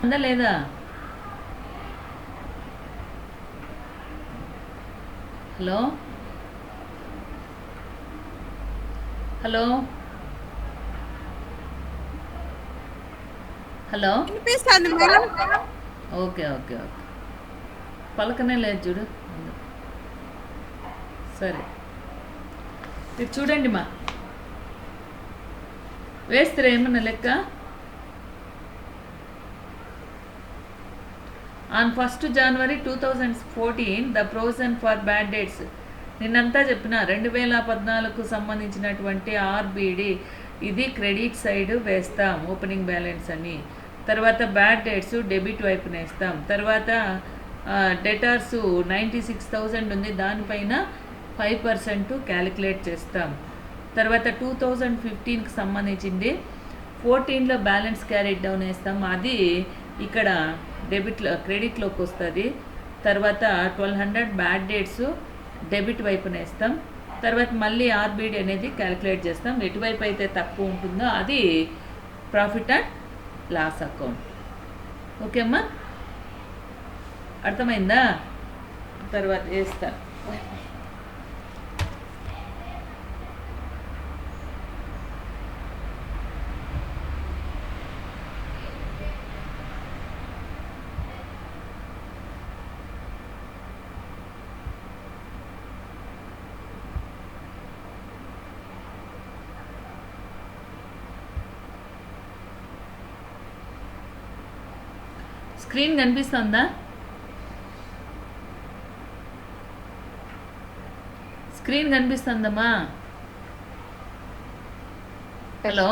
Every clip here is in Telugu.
ఉందా లేదా? Hello hello hello. వినిపిస్తుంది మేడం. Okay okay okay. పలకనే లేదు చూడు. సరే ఇది చూడండి మా, వేస్తారా ఏమన్నా లెక్క? On 1st January 2014 the provision for bad debts, నిన్నంతా చెప్పిన 2014కు సంబంధించినటువంటి ఆర్బిడి ఇది క్రెడిట్ సైడ్ వేస్తాం ఓపెనింగ్ బ్యాలెన్స్ అని. తర్వాత బ్యాడ్ డేట్స్ డెబిట్ వైపున వేస్తాం. తర్వాత డెటార్స్ 96,000 ఉంది, దానిపైన 5% క్యాలిక్యులేట్ చేస్తాం. తర్వాత 2015కి సంబంధించింది 14లో బ్యాలెన్స్ క్యారీడ్ డౌన్ వేస్తాం, అది ఇక్కడ డెబిట్లో క్రెడిట్లోకి వస్తుంది. తర్వాత 1200 బ్యాడ్ డేట్స్ డెబిట్ వైపున వేస్తాం. తర్వాత మళ్ళీ ఆర్బిడి అనేది క్యాలిక్యులేట్ చేస్తాం, ఎటువైపు అయితే తక్కువ ఉంటుందో అది profit and loss account. Okay అమ్మా, అర్థమైందా? తర్వాత వేస్తాను. స్క్రీన్ కనిపిస్తుందా? స్క్రీన్ కనిపిస్తుందమ్మా? హలో,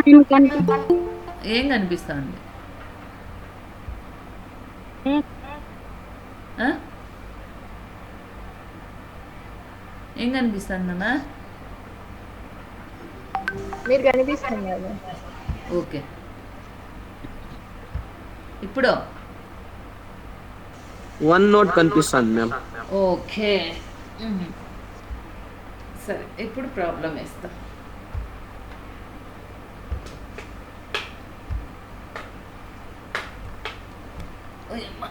ఏం కనిపిస్తుంది? ఏం కనిపిస్తుందమ్మా? మీరు కనిపిస్తున్నారు. ఓకే, ఇప్పుడు వన్ నోట్ కనిపిస్తుంది మ్యామ్. ఓకే సరే, ఇప్పుడు ప్రాబ్లం వేస్తాం. ఓయమ్మా,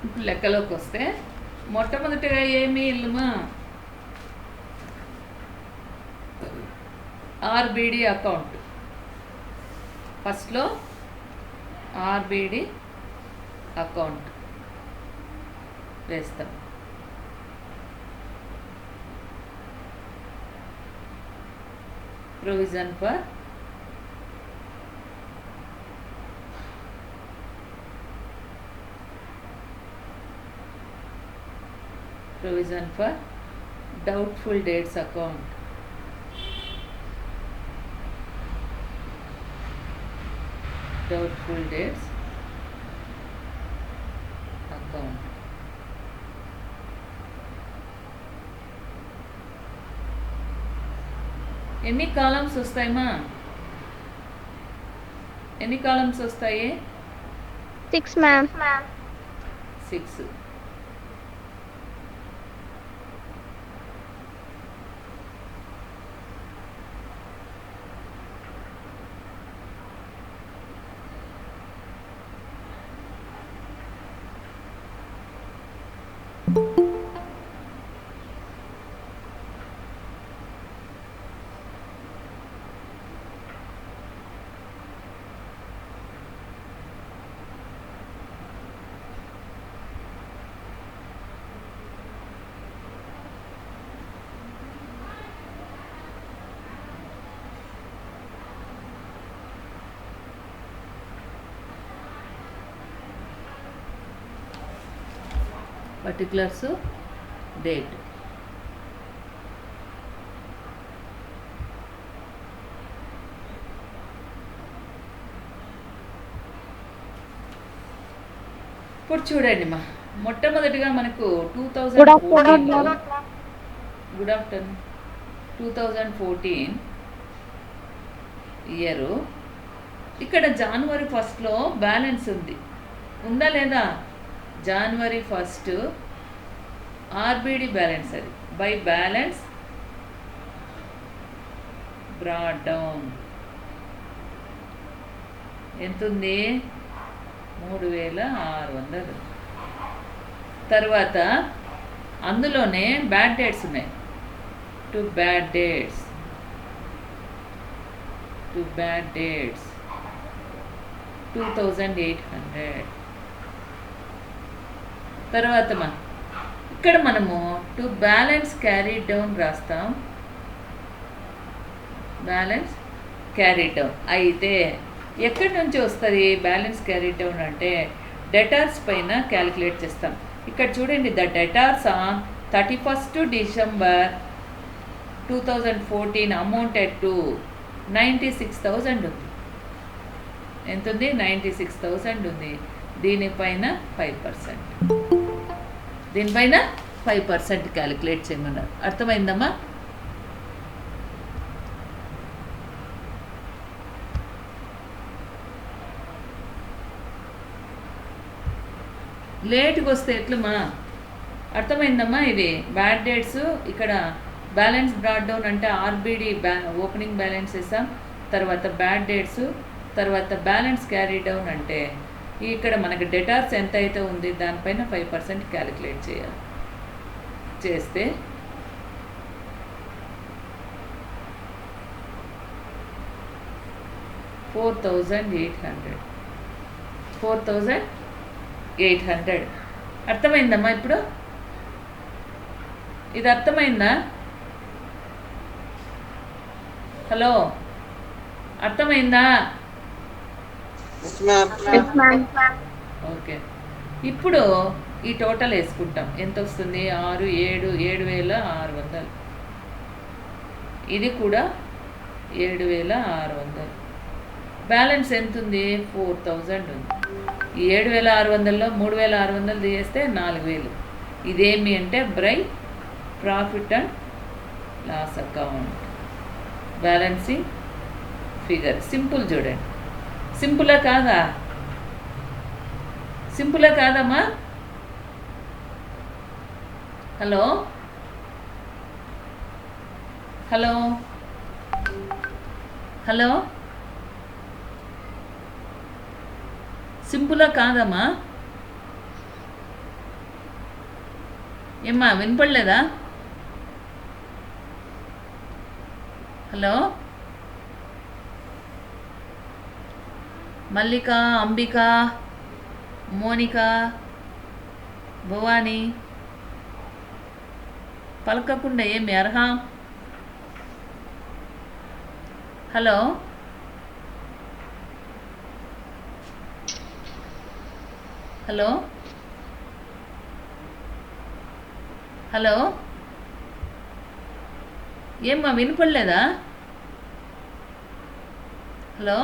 ఇప్పుడు లెక్కలోకి వస్తే మొట్టమొదటిగా ఏమి ఇల్లుమా, ఆర్బిడి అకౌంట్. ఫస్ట్లో ఆర్బిడి అకౌంట్ వేస్తాం. Provision for doubtful dates account. Doubtful dates account. ఎన్ని కాలమ్స్ వస్తాయమ్మా? ఎన్ని కాలమ్స్ వస్తాయి? 6 మ్యామ్. 6. Particulars, date. ఇప్పుడు చూడండి మా, మొట్టమొదటిగా మనకు 2014 గుడ్ ఆఫ్టర్నూన్ 2014 ఇయరు ఇక్కడ జనవరి ఫస్ట్లో బ్యాలెన్స్ ఉంది, ఉందా లేదా? జనవరి ఫస్ట్ ఆర్బిడి బ్యాలెన్స్, అది బై బ్యాలెన్స్ బ్రాడ్ డౌన్ ఎంతుంది? 3600. తర్వాత అందులోనే బ్యాడ్ డేట్స్ ఉన్నాయి, 2 బ్యాడ్ డేట్స్ 2800. తర్వాత ఇక్కడ మనము 2 బ్యాలెన్స్ క్యారీ డౌన్ రాస్తాం, బ్యాలెన్స్ క్యారీ డౌన్. అయితే ఎక్కడి నుంచి వస్తుంది బ్యాలెన్స్ క్యారీ డౌన్ అంటే డెటార్స్ పైన క్యాలిక్యులేట్ చేస్తాం. ఇక్కడ చూడండి, the debtors on 31st December 2014 amounted to 96,000 ఉంది. ఎంత ఉంది? 96,000 ఉంది. దీనిపైన 5%, దీనిపైన 5% క్యాలిక్యులేట్ చేయమన్నారు. అర్థమైందమ్మా? లేట్గా వస్తే ఎట్లమ్మా? అర్థమైందమ్మా? ఇది బ్యాడ్ డేట్స్. ఇక్కడ బ్యాలెన్స్ బ్రాడ్ డౌన్ అంటే ఆర్బిడి ఓపెనింగ్ బ్యాలెన్స్ వేసాం, తర్వాత బ్యాడ్ డేట్స్, తర్వాత బ్యాలెన్స్ క్యారీ డౌన్ అంటే ఇక్కడ మనకి డెటార్స్ ఎంత అయితే ఉంది దానిపైన 5% క్యాలిక్యులేట్ చేయాలి. చేస్తే $4,800. అర్థమైందమ్మా? ఇప్పుడు ఇది అర్థమైందా? హలో, అర్థమైందా? ఓకే. ఇప్పుడు ఈ టోటల్ వేసుకుంటాం. ఎంత వస్తుంది? 7,600. ఇది కూడా 7,600. బ్యాలెన్స్ ఎంత ఉంది? 4,000 ఉంది. ఈ 7,600లో 3,600 తీసేస్తే 4,000. ఇదేమి అంటే profit and loss account balancing figure. Simple చూడండి. సింపులా కాదా? సింపులా కాదమ్మా? హలో హలో హలో, సింపులా కాదమ్మా? ఏమ్మా, వినపడలేదా? హలో, మల్లిక, అంబిక, మోనిక, భవాని, పలకకుండా ఏమి అర్హం? హలో హలో హలో, ఏమ్మా వినపడలేదా? హలో,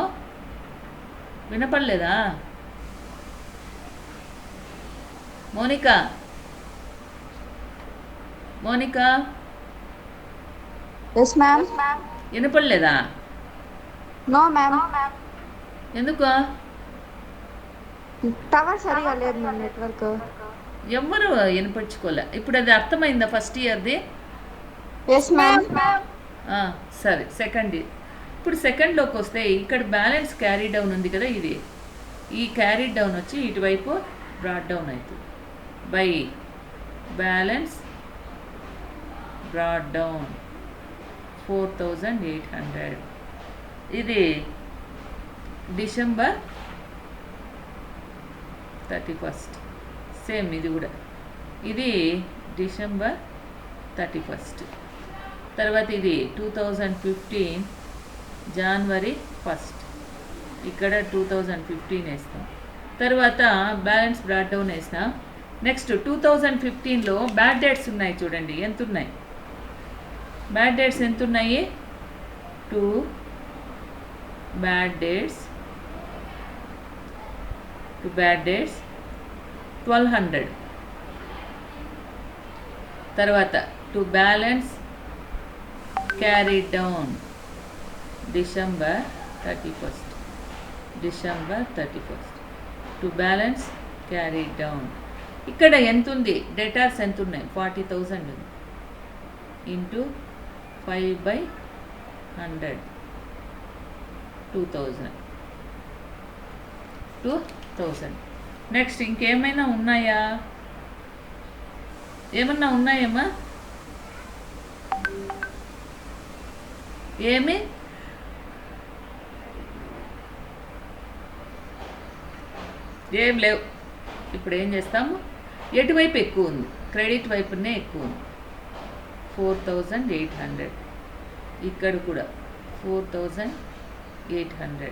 వినపడలేదా? Monika, Monika, yes ma'am. వినపడలేదా? No ma'am. ఎందుకు? టవర్ సరిగా లేదు మ్యామ్, నెట్వర్క్. ఎవ్వరు వినిపించుకోలే. ఇప్పుడు అది అర్థమైందా ఫస్ట్ ఇయర్ది? Yes ma'am. సరే, సెకండ్ ఇయర్. ఇప్పుడు సెకండ్లోకి వస్తే ఇక్కడ బ్యాలెన్స్ క్యారీ డౌన్ ఉంది కదా, ఇది ఈ క్యారీ డౌన్ వచ్చి ఇటువైపు బ్రాడ్ డౌన్ అవుతుంది బై బ్యాలెన్స్ బ్రాడ్ డౌన్ 4,800. ఇది December 31st. సేమ్ ఇది కూడా, ఇది December 31st. తర్వాత ఇది 2015 January 1st. ఇక్కడ 2015 వేస్తాం. తర్వాత బ్యాలెన్స్ బ్రాడ్ డౌన్ వేస్తాం. నెక్స్ట్ 2015లో బ్యాడ్ డేట్స్ ఉన్నాయి చూడండి, ఎంత ఉన్నాయి? బ్యాడ్ డేట్స్ ఎంత ఉన్నాయి? 2 బ్యాడ్ డేట్స్ 1,200. తర్వాత to balance carry down December 31st. December 31st to balance carry down. ఇక్కడ ఎంత ఉంది, డేటాస్ ఎంత ఉన్నాయి, 40,000 ఉంది ఇంటూ 5/100 2,000. నెక్స్ట్ ఇంకేమైనా ఉన్నాయా, ఏమన్నా ఉన్నాయమ్మా? ఏమి ఏం లేవు. ఇప్పుడు ఏం చేస్తాము, ఎటువైపు ఎక్కువ ఉంది, క్రెడిట్ వైపునే ఎక్కువ ఉంది. 4,800. ఇక్కడ కూడా 4,800.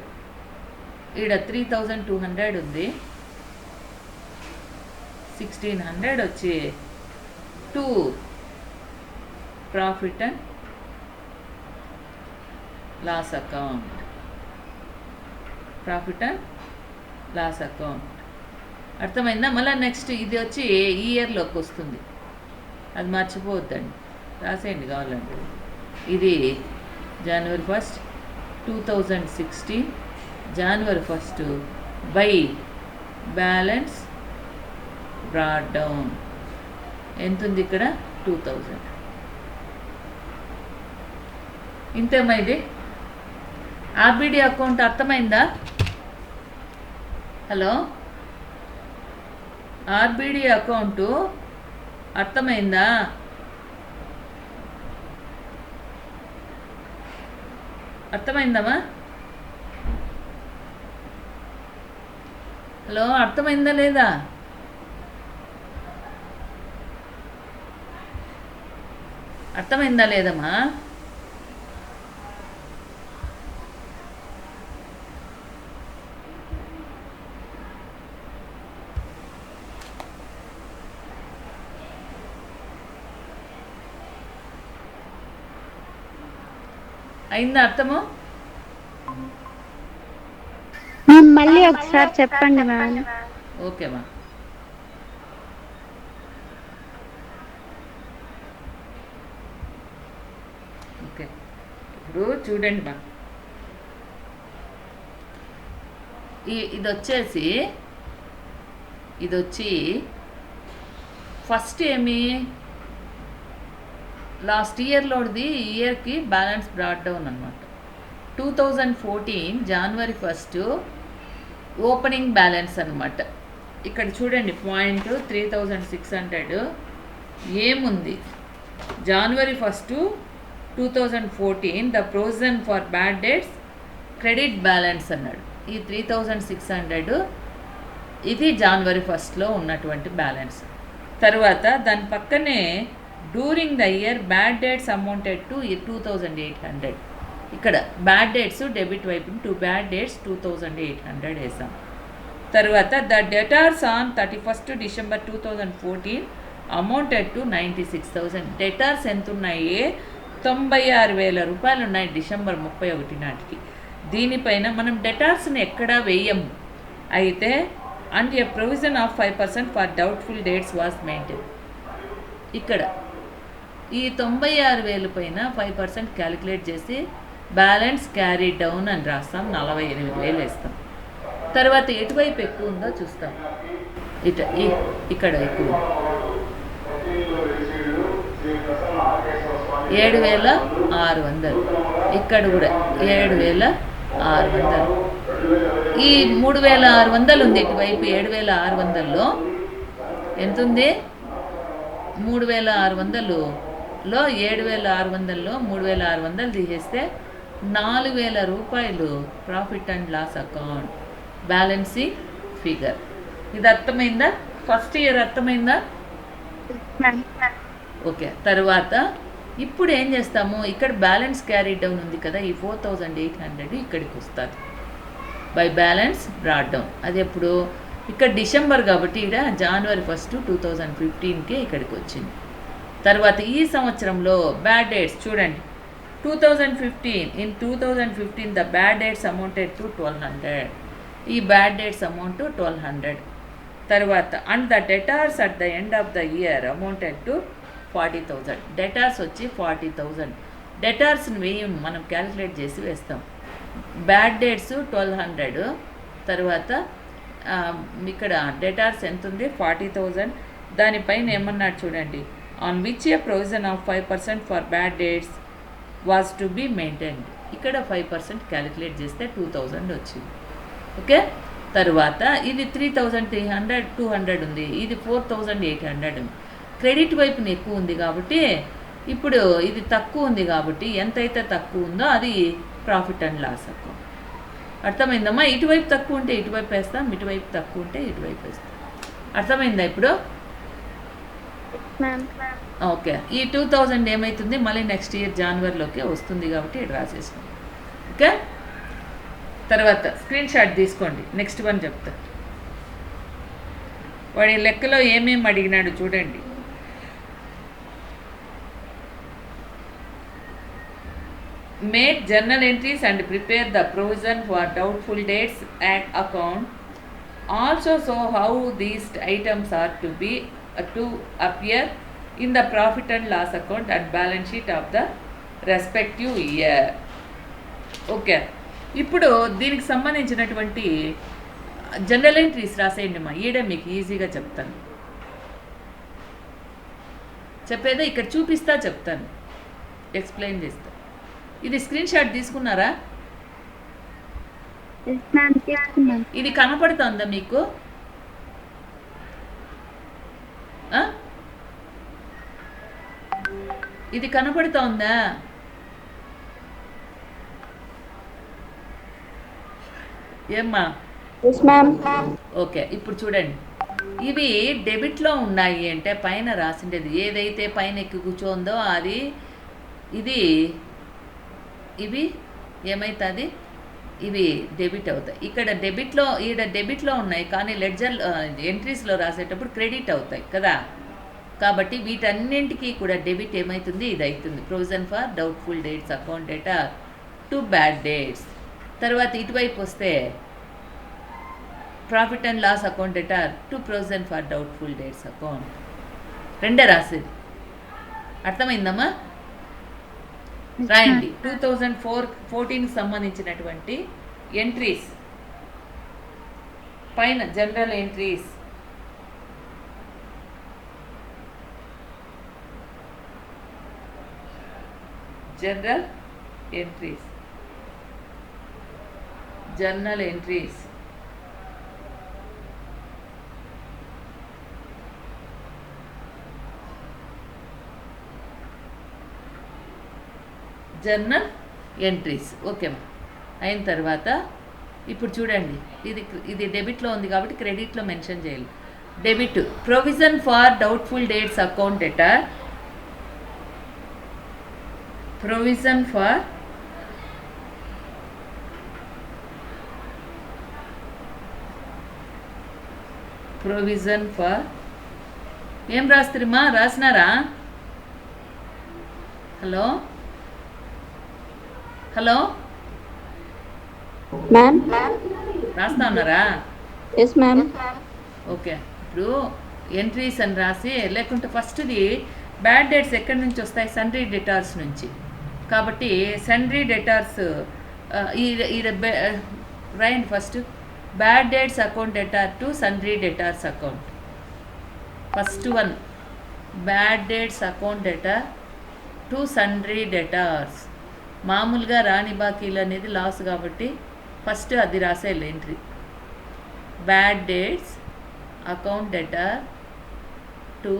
ఈడ 3,200 ఉంది. 1,600 వచ్చి to profit and loss account. అర్థమైందా? మళ్ళీ నెక్స్ట్ ఇది వచ్చి ఈ ఇయర్లోకి వస్తుంది, అది మర్చిపోవద్దండి, రాసేయండి కావాలంటే. ఇది January 1st 2016, January 1st by balance broad down ఎంత ఉంది ఇక్కడ, 2,000. ఇంతేమా ఇది ఆర్బిడి అకౌంట్? అర్థమైందా? హలో, ఆర్బిడి అకౌంటు అర్థమైందా? అర్థమైందమ్మా? హలో, అర్థమైందా లేదా? అర్థమైందా లేదమ్మా? అయిందా అర్థము? మళ్ళీ ఒకసారి చెప్పండి మ్యామ్. ఓకేమా. ఓకే, ఇప్పుడు చూడండి మా, ఇది వచ్చి ఫస్ట్ ఏమి లాస్ట్ ఇయర్లోది ఈ ఇయర్కి బ్యాలెన్స్ బ్రాడ్ డౌన్ అనమాట. 2014 January 1st ఓపెనింగ్ బ్యాలెన్స్ అనమాట. ఇక్కడ చూడండి పాయింట్ 3,600 ఏముంది, January 1st 2014 the provision for bad dates credit balance అన్నాడు. ఈ 3,600 ఇది January 1stలో ఉన్నటువంటి బ్యాలెన్స్. తర్వాత దాని పక్కనే during the year bad dates amounted to 2,800. ఇక్కడ బ్యాడ్ డేట్స్ డెబిట్ వైపు 2 బ్యాడ్ డేట్స్ 2,800 వేసాం. తర్వాత the debtors on 31st December 2014 amounted to 96,000. Debtors ఎంత ఉన్నాయి, 96,000 రూపాయలు ఉన్నాయి డిసెంబర్ 31 నాటికి. దీనిపైన మనం డెటార్స్ని ఎక్కడా వేయము. అయితే and A provision of 5% for doubtful dates was maintain. ఇక్కడ ఈ 96,000 పైన 5% క్యాలిక్యులేట్ చేసి బ్యాలెన్స్ క్యారీ డౌన్ అని రాస్తాం, 48,000 వేస్తాం. తర్వాత ఎటువైపు ఎక్కువ ఉందో చూస్తాం. ఇక్కడ ఎక్కువ 7,600, ఇక్కడ కూడా 7,600. ఈ 3,600 ఉంది ఇటువైపు. 7,600లో ఎంత ఉంది, 3,600లో 7,600లో 3,600 తీసేస్తే 4,000 రూపాయలు profit and loss account balancing figure. ఇది అర్థమైందా? ఫస్ట్ ఇయర్ అర్థమైందా? ఓకే. తర్వాత ఇప్పుడు ఏం చేస్తాము, ఇక్కడ బ్యాలెన్స్ క్యారీ డౌన్ ఉంది కదా, ఈ 4,800 ఇక్కడికి వస్తుంది బై బ్యాలెన్స్ బ్రాడ్ డౌన్. అది ఎప్పుడు, ఇక్కడ డిసెంబర్ కాబట్టి ఇక్కడ January 1st 2015కే ఇక్కడికి వచ్చింది. తర్వాత ఈ సంవత్సరంలో బ్యాడ్ డేట్స్ చూడండి, 2015 the bad dates amounted to 1,200. ఈ బ్యాడ్ డేట్స్ అమౌంట్ 1,200. తర్వాత and the debtors at the end of the year amounted to 40,000. Debtors వచ్చి 40,000. డెటార్స్ని మనం క్యాలిక్యులేట్ చేసి వేస్తాం. Bad dates 1200. తర్వాత ఇక్కడ డేటార్స్ ఎంత ఉంది 40,000. దానిపైన ఏమన్నాడు చూడండి, on which a provision of 5% for bad debts was to be maintained. ఇక్కడ 5% క్యాలిక్యులేట్ చేస్తే 2000 వచ్చింది. ఓకే, తర్వాత ఇది 3300 200 ఉంది, ఇది 4800 ఉంది. క్రెడిట్ వైపున ఎక్కువ ఉంది కాబట్టి ఇప్పుడు ఇది తక్కువ ఉంది కాబట్టి ఎంతైతే తక్కువ ఉందో అది ప్రాఫిట్ అండ్ లాస్ అకౌంట్. అర్థమైందమ్మా? ఇటువైపు తక్కువ ఉంటే ఇటువైపు వేస్తాం, ఇటువైపు తక్కువ ఉంటే ఇటువైపు వేస్తాం. అర్థమైందా ఇప్పుడు? ఓకే, ఈ 2000 ఏమవుతుంది మళ్ళీ నెక్స్ట్ ఇయర్ జనవరిలోకి వస్తుంది కాబట్టి ఇది రాసేసాం. ఓకే, తర్వాత స్క్రీన్ షాట్ తీసుకోండి. నెక్స్ట్ వన్ చెప్తా. వాడి లెక్కలో ఏమేమి అడిగినాడు చూడండి. Make journal entries and prepare the provision for doubtful dates and account. Also show how these items are to appear in the profit and loss account and balance sheet of the respective year. Okay, ఇప్పుడు దీనికి సంబంధించినటువంటి జనరల్ ఎంట్రీస్ రాసేయండి మా. ఈడే మీకు ఈజీగా చెప్తాను. చెప్పేదా ఇక్కడ చూపిస్తా, చెప్తాను, ఎక్స్ప్లెయిన్ చేస్తా. ఇది స్క్రీన్ షాట్ తీసుకున్నారా? ఇది కనపడుతుందా మీకు? ఇది కనపడుతోందా? ఏమ్మా? ఓకే, ఇప్పుడు చూడండి. ఇవి డెబిట్లో ఉన్నాయి అంటే పైన రాసిండేది ఏదైతే పైన ఎక్కి కూర్చోందో అది ఇది, ఇవి ఏమవుతుంది, ఇవి డెబిట్ అవుతాయి. ఇక్కడ డెబిట్లో ఉన్నాయి కానీ లెడ్జర్ ఎంట్రీస్లో రాసేటప్పుడు క్రెడిట్ అవుతాయి కదా. కాబట్టి వీటన్నింటికి కూడా డెబిట్ ఏమవుతుంది, ఇది అవుతుంది. Provision for doubtful debts account debtor to bad debts. తర్వాత ఇటువైపు వస్తే profit and loss account debtor to provision for doubtful debts account. రెండే రాసేది. అర్థమైందమ్మా? రాయండి. 2014కి సంబంధించినటువంటి ఎంట్రీస్ పైన general entries, general entries, journal entries. Journal entries. ఓకేమ్మా, అయిన తర్వాత ఇప్పుడు చూడండి, ఇది డెబిట్లో ఉంది కాబట్టి క్రెడిట్లో మెన్షన్ చేయాలి. Debit provision for doubtful debts account debtor, provision for ఏం రాస్తారమ్మా? రాసినారా? హలో హలో మ్యామ్, రాస్తా ఉన్నారా? Yes ma'am. ఓకే, ఇప్పుడు ఎంట్రీస్ అని రాసి, లేకుంటే ఫస్ట్ది బ్యాడ్ డేట్స్ ఎక్కడి నుంచి వస్తాయి? సన్రీ డేటార్స్ నుంచి. కాబట్టి సన్రీ డేటార్స్ రాయండి. First bad debts account debtor to sundry debtors account. First one bad debts account debtor to sundry debtors. మామూలుగా రాని బాకీలు అనేది లాస్ కాబట్టి ఫస్ట్ అది రాసేయాలి entry. Bad debts account debtor to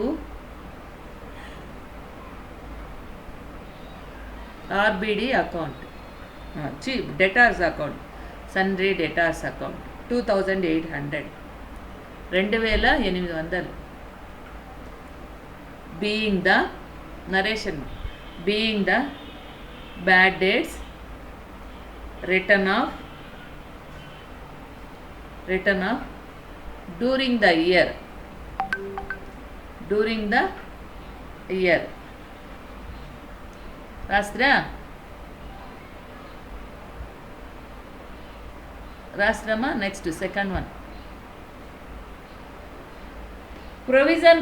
RBD account, debtors account, sundry debtors account 2800, 2800. Being the narration, being the bad dates written off during the year, రాస్త్రమా? Next second one provision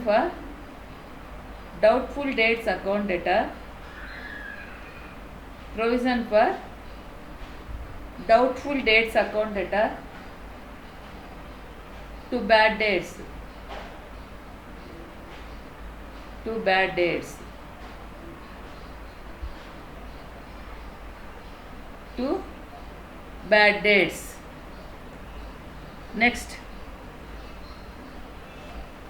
for doubtful dates account data provision for doubtful dates account data to bad dates to bad dates to bad dates. Next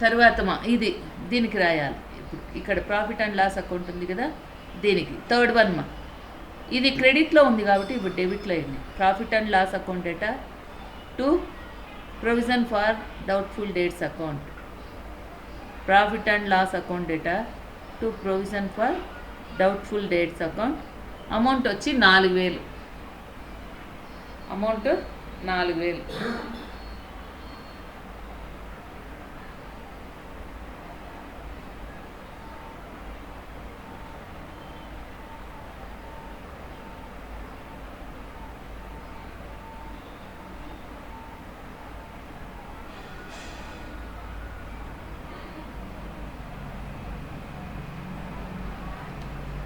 తర్వాత ఇది దీనికి రాయాలి. ఇప్పుడు ఇక్కడ ప్రాఫిట్ అండ్ లాస్ అకౌంట్ ఉంది కదా, దీనికి థర్డ్ వన్ ఇది క్రెడిట్లో ఉంది కాబట్టి ఇప్పుడు డెబిట్లో అయింది. Profit and loss account debtor to provision for doubtful debts account. Profit and loss account debtor to provision for doubtful debts account. Amount వచ్చి 4000. అమౌంట్ 4000.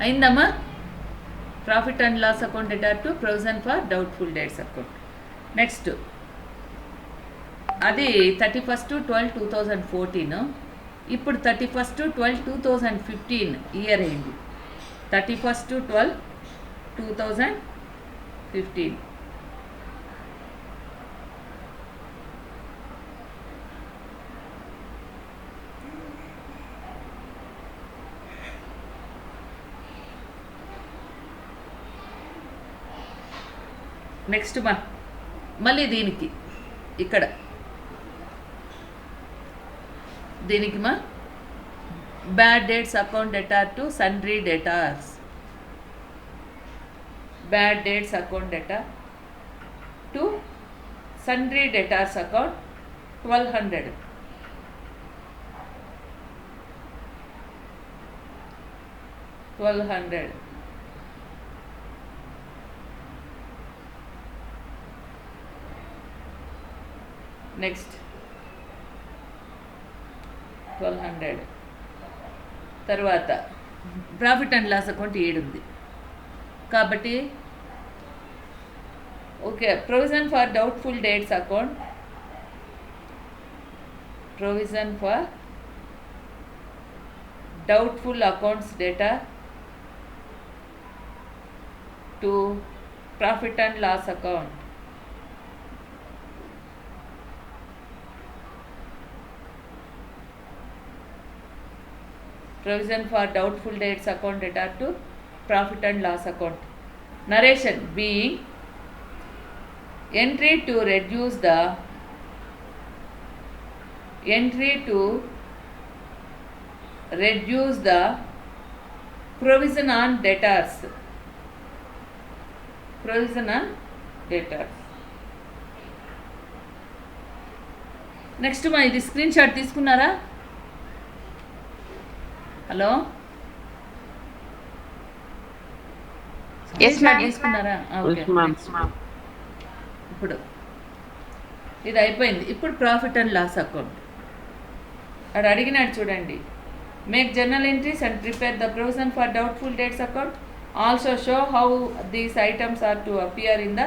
అయిందమ్మా? Profit and loss account debtor to provision for doubtful debts account. Next అది 31/12/2014. ఇప్పుడు 31/12/2015 ఇయర్ అయింది. 31/12/2015. నెక్స్ట్ మళ్ళీ దీనికి ఇక్కడ దీనికి bad debts account debtor to sundry debtors. Bad debts account debtor to sundry debtors account 1200. Next 1200 తర్వాత ప్రాఫిట్ అండ్ లాస్ అకౌంట్ 7 ఉంది కాబట్టి okay. Provision for doubtful debts account. Provision for doubtful accounts debtor to profit and loss account. Provision for doubtful dates account data to profit and loss account. Narration being entry to reduce the provision on debtors. Next ఇది స్క్రీన్ షాట్ తీసుకున్నారా? హలో, తీసుకున్నారా? ఓకే. ఇప్పుడు ఇది అయిపోయింది. ఇప్పుడు ప్రాఫిట్ అండ్ లాస్ అకౌంట్ అది అడిగినాడు చూడండి. Make journal entries and prepare the provision for doubtful debts account. Also show how these items are to appear in the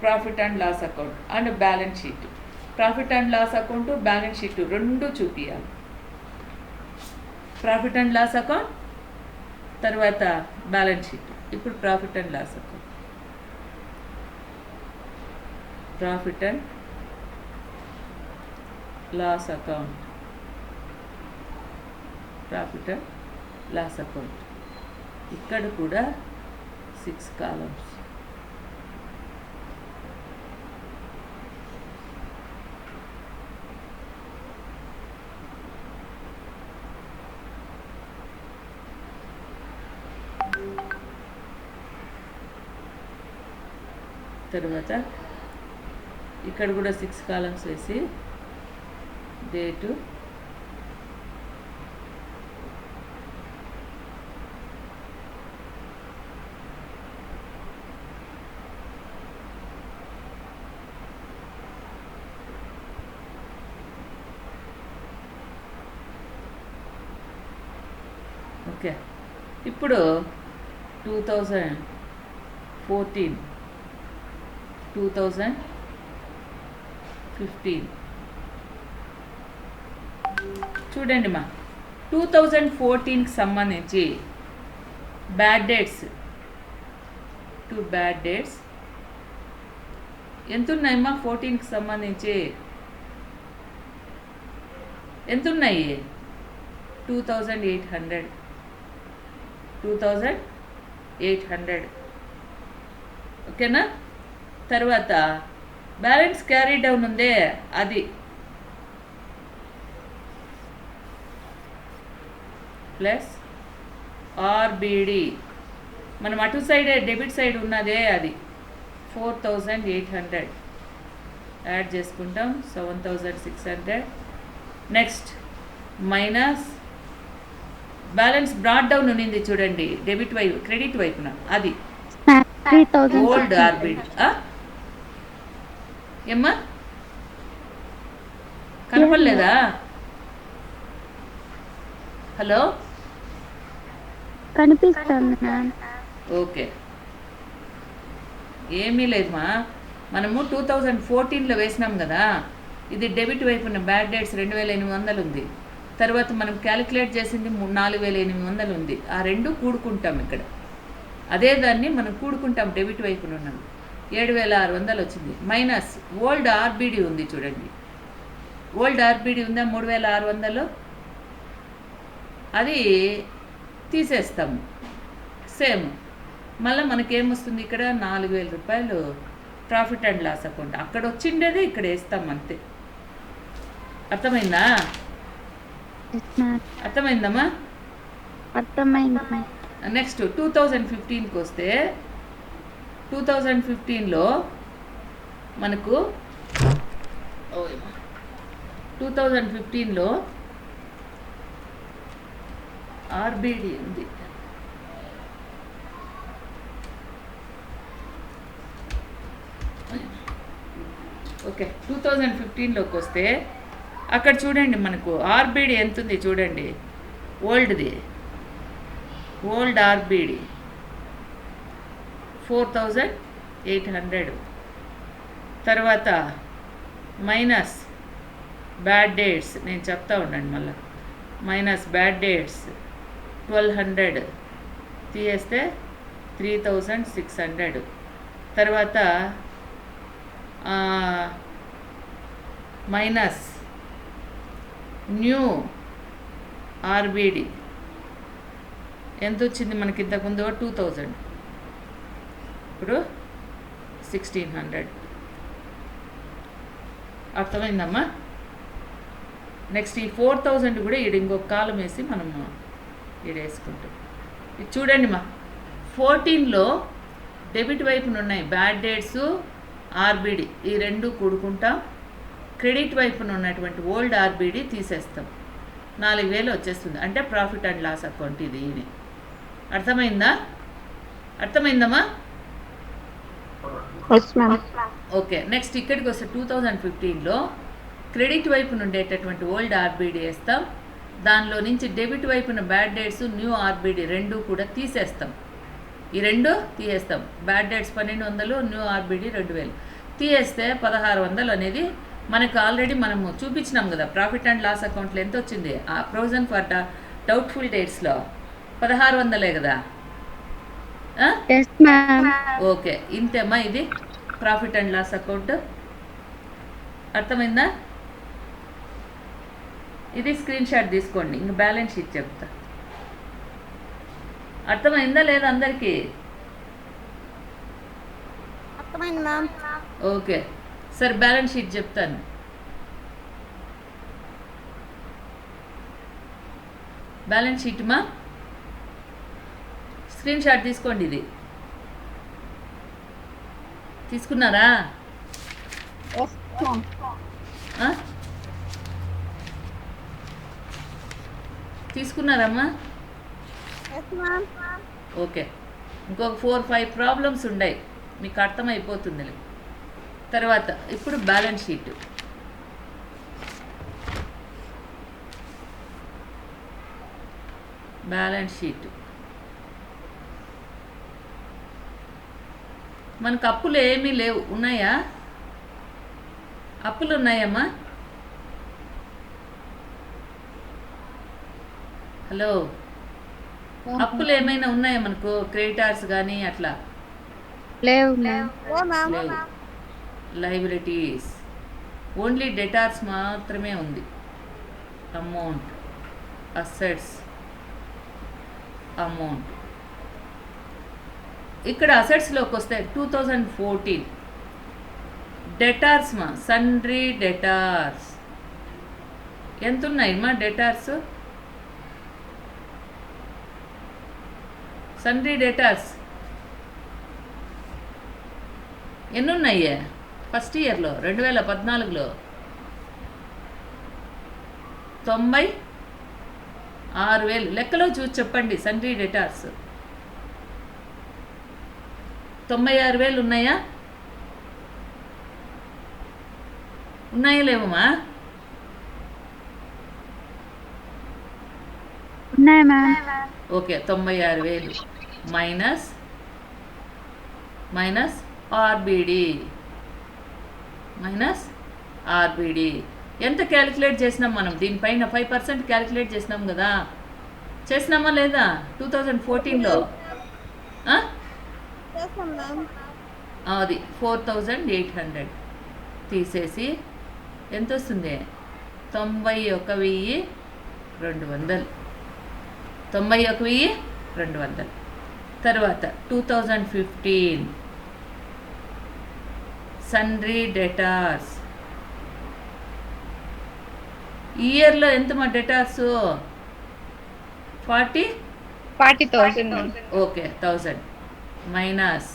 profit and loss account and balance sheet. Profit and loss account, balance sheet రెండు చూపించాలి. ప్రాఫిట్ అండ్ లాస్ అకౌంట్ తర్వాత బ్యాలెన్స్ షీట్. ఇప్పుడు profit and loss account. Profit and loss account. Profit and loss account. ఇక్కడ కూడా 6 కాలమ్స్. తర్వాత ఇక్కడ కూడా 6 కాలమ్స్ వేసి డేటు, ఓకే. ఇప్పుడు 2000 2015 చూడండి మా 2014కి సంబంధించి బ్యాడ్ డేట్స్ ఎంత ఉన్నాయమ్మా? 14కి సంబంధించి ఎంత ఉన్నాయి? 2800 ఓకేనా? తర్వాత బ్యాలెన్స్ క్యారీ డౌన్ ఉందే అది ప్లస్ ఆర్బిడి, మనం అటు సైడే డెబిట్ సైడ్ ఉన్నదే అది 4800 యాడ్ చేసుకుంటాం 7600. Next minus balance broad down ఉన్నింది చూడండి క్రెడిట్ వైపున అది ఓల్డ్ ఆర్బిడి. ఏమ్మా కనపడలేదా? హలో కనిపిస్తుంది మ్యామ్. ఓకే, ఏమీ లేదమ్మా, మనము 2014లో వేసినాం కదా, ఇది డెబిట్ వైపున బ్యాడ్ డేట్స్ 2800 ఉంది. తర్వాత మనం క్యాలిక్యులేట్ చేసింది 4800 ఉంది. ఆ రెండు కూడుకుంటాం ఇక్కడ, అదే దాన్ని మనం కూడుకుంటాం. డెబిట్ వైపున ఉన్నాం 7600 వచ్చింది. మైనస్ ఓల్డ్ ఆర్బిడి ఉంది చూడండి, ఓల్డ్ ఆర్బిడి ఉందా 3600, అది తీసేస్తాము. సేమ్ మళ్ళీ మనకేమొస్తుంది ఇక్కడ 4000 రూపాయలు ప్రాఫిట్ అండ్ లాస్ అకౌంట్. అక్కడ వచ్చిండేది ఇక్కడ వేస్తాం అంతే. అర్థమైందా? అర్థమైందమ్మా? అర్థమైంది. నెక్స్ట్ 2015కి వస్తే 2015లో మనకు 2015లో ఆర్బిడి ఉంది. ఓకే, 2015లోకి వస్తే అక్కడ చూడండి మనకు ఆర్బిడి ఎంత ఉంది చూడండి, ఓల్డ్ ఆర్బిడి 4800. తర్వాత మైనస్ బ్యాడ్ డేట్స్, నేను చెప్తా ఉండండి మళ్ళీ, మైనస్ బ్యాడ్ డేట్స్ 1200 తీయేస్తే 3600. తర్వాత మైనస్ న్యూ ఆర్బిడి ఎంత వచ్చింది మనకి? ఇంతకుముందు 2000, ఇప్పుడు 1600. అర్థమైందమ్మా? నెక్స్ట్ ఈ 4000 కూడా ఈడ ఇంకొక కాలం వేసి మనము ఈడ వేసుకుంటాం. ఇది చూడండి మా 14లో డెబిట్ వైపున ఉన్నాయి బ్యాడ్ డేట్స్ ఆర్బిడి, ఈ రెండు కూడుకుంటాం. క్రెడిట్ వైపున ఉన్నటువంటి ఓల్డ్ ఆర్బిడి తీసేస్తాం, 4000 వచ్చేస్తుంది. అంటే ప్రాఫిట్ అండ్ లాస్ అకౌంట్ ఇది. అర్థమైందా? అర్థమైందమ్మా? ఓకే, నెక్స్ట్ ఇక్కడికి వస్తే 2015లో క్రెడిట్ వైపున ఉండేటటువంటి ఓల్డ్ ఆర్బిడి వేస్తాం. దానిలో నుంచి డెబిట్ వైపున బ్యాడ్ డేట్స్ న్యూ ఆర్బిడి రెండు కూడా తీసేస్తాం. ఈ రెండు తీసేస్తాం. బ్యాడ్ డేట్స్ 1200, న్యూ ఆర్బిడి 2000 తీసేస్తే 1600 అనేది మనకు ఆల్రెడీ మనము చూపించినాం కదా ప్రాఫిట్ అండ్ లాస్ అకౌంట్లో ఎంత వచ్చింది. ఆ ప్రొవిజన్ ఫర్ డౌట్ఫుల్ డేట్స్లో 1600 కదా. ఓకే, ఇంతేమ్మా ఇది ప్రాఫిట్ అండ్ లాస్ అకౌంట్. అర్థమైందా? ఇది స్క్రీన్ షాట్ తీసుకోండి, ఇంక బ్యాలెన్స్ షీట్ చెప్తా. అర్థమైందా లేదా అందరికీ? ఓకే, సరే బ్యాలెన్స్ షీట్ చెప్తాను. బ్యాలెన్స్ షీట్ మా స్క్రీన్ షాట్ తీసుకోండి. ఇది తీసుకున్నారా? తీసుకున్నారమ్మా? ఓకే, ఇంకొక 4-5 ప్రాబ్లమ్స్ ఉన్నాయి, మీకు అర్థమైపోతుంది. తర్వాత ఇప్పుడు బ్యాలెన్స్ షీట్. మనకు అప్పులు ఏమీ లేవు. ఉన్నాయా? అప్పులు ఉన్నాయమ్మా? హలో, అప్పులు ఏమైనా ఉన్నాయా మనకు? క్రెడిటార్స్ కానీ అట్లా లేవు మ్యామ్. లేవు. లైబిలిటీస్ ఓన్లీ డెటార్స్ మాత్రమే ఉంది. Amount, assets, amount. ఇక్కడ అసెట్స్లోకి వస్తే 2014 డెటార్స్ మా సన్రీ డెటార్స్ ఎంత ఉన్నాయి మా? డెటార్స్ సన్రీ డెటార్స్ ఎన్ని ఉన్నాయి ఫస్ట్ ఇయర్లో 2014లో? 96,000. లెక్కలో చూసి చెప్పండి. సన్రీ డెటార్స్ 96,000 ఉన్నాయా? ఉన్నాయా లేవమ్మా? ఉన్నాయి మ్యామ్. ఓకే, 96,000 మైనస్ ఆర్బిడి ఎంత క్యాలిక్యులేట్ చేసినాం మనం? దీనిపైన 5% క్యాలిక్యులేట్ చేసినాం కదా, చేసినామా లేదా 2014లో? అది 4,800 తీసేసి ఎంత వస్తుంది? 91,200. 91,200. తర్వాత 2015 సన్రీ డెటార్స్ ఇయర్లో ఎంత మా డెటార్స్? 40,000. ఓకే, 1000 మైనస్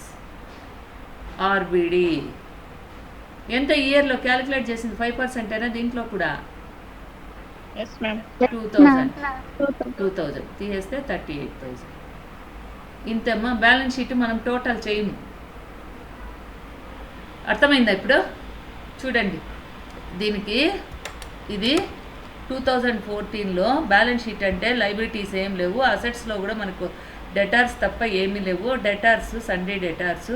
ఆర్బిడి ఎంత ఇయర్లో క్యాలిక్యులేట్ చేసింది? 5% అయినా దీంట్లో కూడా? 2,000 తీసేస్తే 38,000. ఇంతమ్మా. బ్యాలెన్స్ షీట్ మనం టోటల్ చేయము. అర్థమైందా ఇప్పుడు? చూడండి, దీనికి ఇది 2014లో బ్యాలెన్స్ షీట్ అంటే లైబిలిటీస్ ఏం లేవు, అసెట్స్లో కూడా మనకు డెటార్స్ తప్ప ఏమీ లేవు. డెటార్స్ సన్రీ డెటార్స్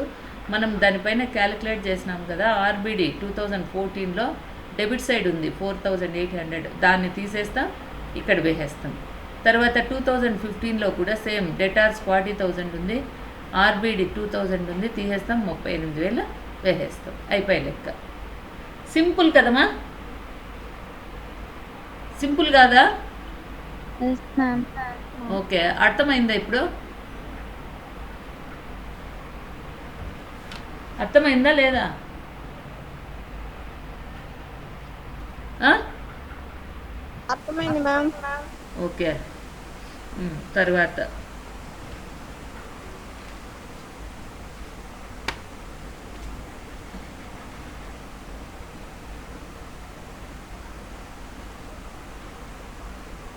మనం దానిపైన క్యాలిక్యులేట్ చేసినాం కదా. ఆర్బిడి 2014లో డెబిట్ సైడ్ ఉంది 4,800, దాన్ని తీసేస్తాం, ఇక్కడ వేసేస్తాం. తర్వాత 2015లో కూడా సేమ్ డెటార్స్ 40,000 ఉంది, ఆర్బిడి 2,000 ఉంది, తీసేస్తాం, 38,000 వేసేస్తాం. అయిపోయి లెక్క. సింపుల్ కదమ్మా? సింపుల్ కాదా? ఓకే, అర్థమైందా ఇప్పుడు? అర్థమైందా లేదా? అర్థమైంది మ్యామ్. ఓకే. తర్వాత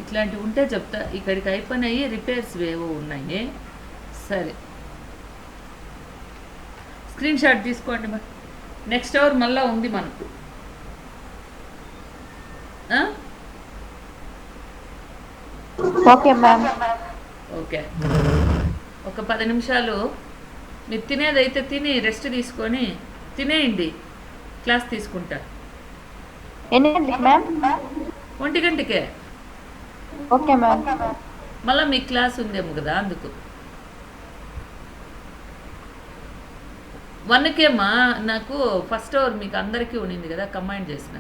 ఇట్లాంటివి ఉంటే చెప్తా. ఇక్కడికి అయిపోయినాయి, రిపేర్స్ ఏవో ఉన్నాయి. సరే, స్క్రీన్ షాట్ తీసుకోండి. మరి నెక్స్ట్ అవర్ మళ్ళీ ఉంది మనకు. Okay ma'am. ఓకే, ఒక 10 నిమిషాలు మీరు తినేదైతే తిని రెస్ట్ తీసుకొని తినేయండి. క్లాస్ తీసుకుంటా. ఎన్ని గంటలకి మ్యామ్? 1 గంటకే. Okay ma'am. మళ్ళీ మీ క్లాస్ ఉందేమో కదా, అందుకు 1కేమా. నాకు ఫస్ట్ అవర్ మీకు అందరికీ ఉండింది కదా, కంబైన్ చేసిన.